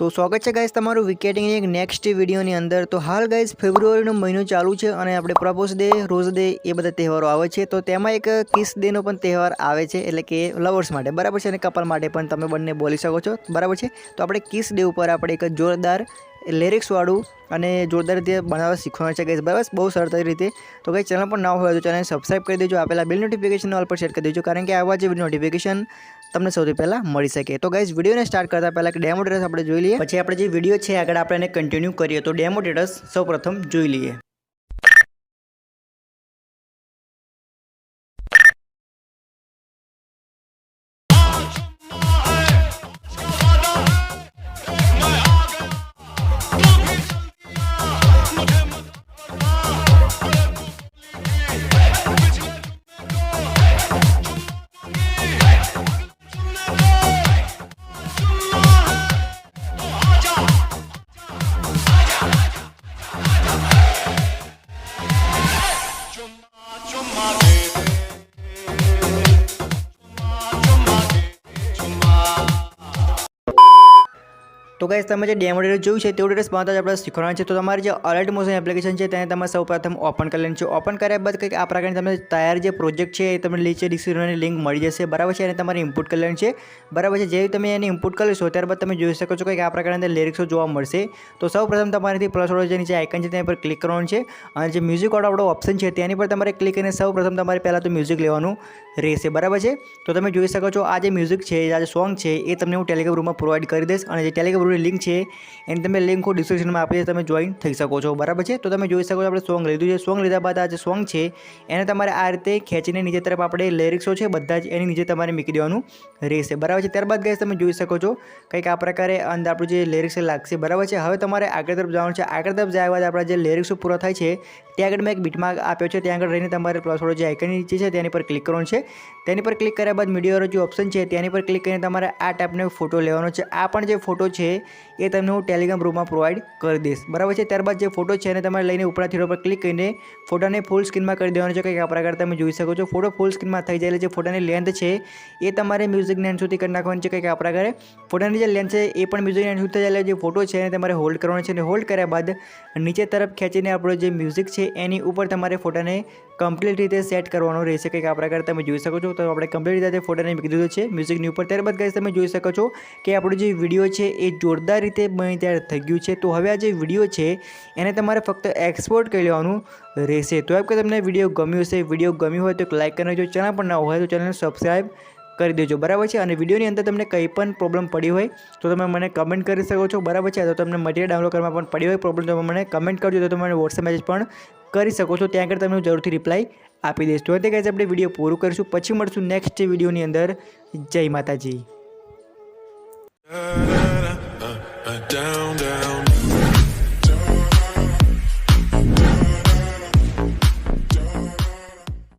तो स्वागत है गाइस तमारू विकेटिंग एक नेक्स्ट विडियोनी अंदर। तो हाल गाइस फेब्रुआरीनो महीनो चालू है और આપણે પ્રપોઝ ડે રોઝ ડે એ બધા તહેવારો આવે છે। તો તેમાં એક કિસ ડેનો પણ તહેવાર આવે છે, એટલે કે લવર્સ માટે બરાબર છે, અને કપલ માટે પણ તમે બંને બોલી શકો છો બરાબર છે। તો આપણે કિસ ડે ઉપર આપણે એક જોરદાર लिरिक्स वाळू અને જોરદાર રીતે બનાવવા શીખવાનું છે ગાઈસ, બસ બહુ સરળ રીતે। તો ગાઈસ ચેનલ પર ના હોય તો ચેનલ સબસ્ક્રાઇબ કરી દેજો, આપેલા બેલ નોટિફિકેશન ઓલ પર સેટ કરી દેજો, કારણ કે આવા જે વિડિયો નોટિફિકેશન તમને સૌથી પહેલા મળી શકે। તો ગાઈસ વિડિયોને સ્ટાર્ટ કરતા પહેલા એક ડેમો ટેટસ આપણે જોઈ લઈએ, પછી આપણે જે વિડિયો છે આગળ આપણે એને કન્ટિન્યુ કરીએ। તો ડેમો ટેટસ સૌપ્રથમ જોઈ લઈએ। तो गाइस તમે જે ડેમો ટેટસ જોયું છે તેવું ટેટસ બનાવતા જ આપણે શીખવાના છે। તો તમારી જે અલર્ટ મોશન એપ્લિકેશન છે તેને તમે સૌપ્રથમ ઓપન કરી લેવાનું છે। ઓપન કર્યા બાદ કંઈક આ પ્રકારની તમને તૈયાર જે પ્રોજેક્ટ છે એ તમને નીચે ડિસ્ક્રિપ્શનની લિંક મળી જશે બરાબર છે, અને તમારે ઇનપુટ કરી લેવાનું છે બરાબર છે। જેવી તમે એને ઇનપુટ કરી લેશો ત્યારબાદ તમે જોઈ શકો છો કંઈક આ પ્રકારની અંદર લિરિક્સો જોવા મળશે। તો સૌપ્રથમ તમારેથી પ્લસ વાળો જે નીચે આઇકન છે તેના પર ક્લિક કરવાનું છે, અને જે મ્યુઝિક વાળો આપણો ઓપ્શન છે તેની પર તમારે ક્લિક કરીને સૌપ્રથમ તમારે પહેલાં તો મ્યુઝિક લેવાનું રહેશે બરાબર છે। તો તમે જોઈ શકો છો આ જે મ્યુઝિક છે, આ જે સોંગ છે એ તમને હું ટેલિગ્રામ ગ્રુપમાં પ્રોવાઈડ કરી દઈશ, અને જે ટેલિગ્રામ ગ્રુપની લિંક છે એની તમે લિંક હું ડિસ્ક્રિપ્શનમાં આપી તમે જોઈન થઈ શકો છો બરાબર છે। તો તમે જોઈ શકો છો આપણે સોંગ લીધું છે, સોંગ લીધા બાદ આ જે સોંગ છે એને તમારે આ રીતે ખેંચીને નીચે તરફ આપણે લિરિક્સો છે બધા જ એની નીચે તમારે મૂકી દેવાનું રહેશે બરાબર છે। ત્યારબાદ ગાઈસ તમે જોઈ શકો છો કંઈક આ પ્રકારે અંદર આપણું જે લિરિક્સ લાગશે બરાબર છે। હવે તમારે આગળ તરફ જવાનું છે, આગળ તરફ જાય બાદ આપણા જે લિરિક્સો પૂરા થાય છે ત્યાં આગળ મેં એક બીટમાર્ક આપ્યો છે, ત્યાં આગળ રહીને તમારે પ્લસ વાળો જે આઇકન નીચે છે તેની પર ક્લિક કરવાનું છે। તેની પર ક્લિક કર્યા બાદ મીડિયાવાળો જે ઓપ્શન છે તેની પર ક્લિક કરીને તમારે આ ટાઈપનો ફોટો લેવાનો છે। આ પણ જે ફોટો છે એ તમને હું ટેલિગ્રામ ગ્રુપમાં પ્રોવાઈડ કરી દઈશ બરાબર છે। ત્યારબાદ જે ફોટો છે એને તમારે લઈને ઉપરના થીરો પર ક્લિક કરીને ફોટાને ફૂલ સ્ક્રીનમાં કરી દેવાનો છે। કંઈક આ પ્રકારે તમે જોઈ શકો છો ફોટો ફૂલ સ્ક્રીનમાં થઈ જાય, જે ફોટાની લેન્થ છે એ તમારે મ્યુઝિકની એન્ડ સુધી કરી નાખવાની છે। કંઈક આ પ્રકારે ફોટાની જે લેન્થ છે એ પણ મ્યુઝિકની એન્ડ સુધી થઈ જાય, જે ફોટો છે એને તમારે હોલ્ડ કરવાનો છે, અને હોલ્ડ કર્યા બાદ નીચે તરફ ખેંચીને આપણો જે મ્યુઝિક છે એની ઉપર તમારે ફોટાને કમ્પ્લીટ રીતે સેટ કરવાનો રહેશે। કંઈક આ પ્રકારે તમે જોઈ શકો છો। તો આપણે કમ્પ્લીટ રીતે ફોટાને મૂકી દીધો છે મ્યુઝિકની ઉપર। ત્યારબાદ ગાઈસ તમે જોઈ શકો છો કે આપણો જે વિડીયો છે એ જોરદાર રીતે બની તૈયાર થઈ ગયું છે। તો હવે આ જે વિડીયો છે એને તમારે ફક્ત એક્સપોર્ટ કરી લેવાનું રહેશે। તો કે તમને વિડીયો ગમ્યો હશે, વિડીયો ગમ્યો હોય તો એક લાઇક કરી નાખજો, ચેનલ પર ના હોય તો ચેનલને સબસ્ક્રાઈબ કરી દેજો બરાબર છે। અને વિડીયોની અંદર તમને કંઈ પણ પ્રોબ્લેમ પડી હોય તો તમે મને કમેન્ટ કરી શકો છો બરાબર છે। તો તમને મટીરિયલ ડાઉનલોડ કરવામાં પણ પડી હોય પ્રોબ્લેમ તો મને કમેન્ટ કરજો, તો તમે મને વોટ્સએપ મેસેજ પણ કરી શકો છો, ત્યાં આગળ તમે હું જરૂરથી રિપ્લાય આપી દઈશ। તો તે ગાઈસ આપણે વિડીયો પૂરું કરીશું, પછી મળશું નેક્સ્ટ વિડીયોની અંદર। જય માતાજી। Down, down.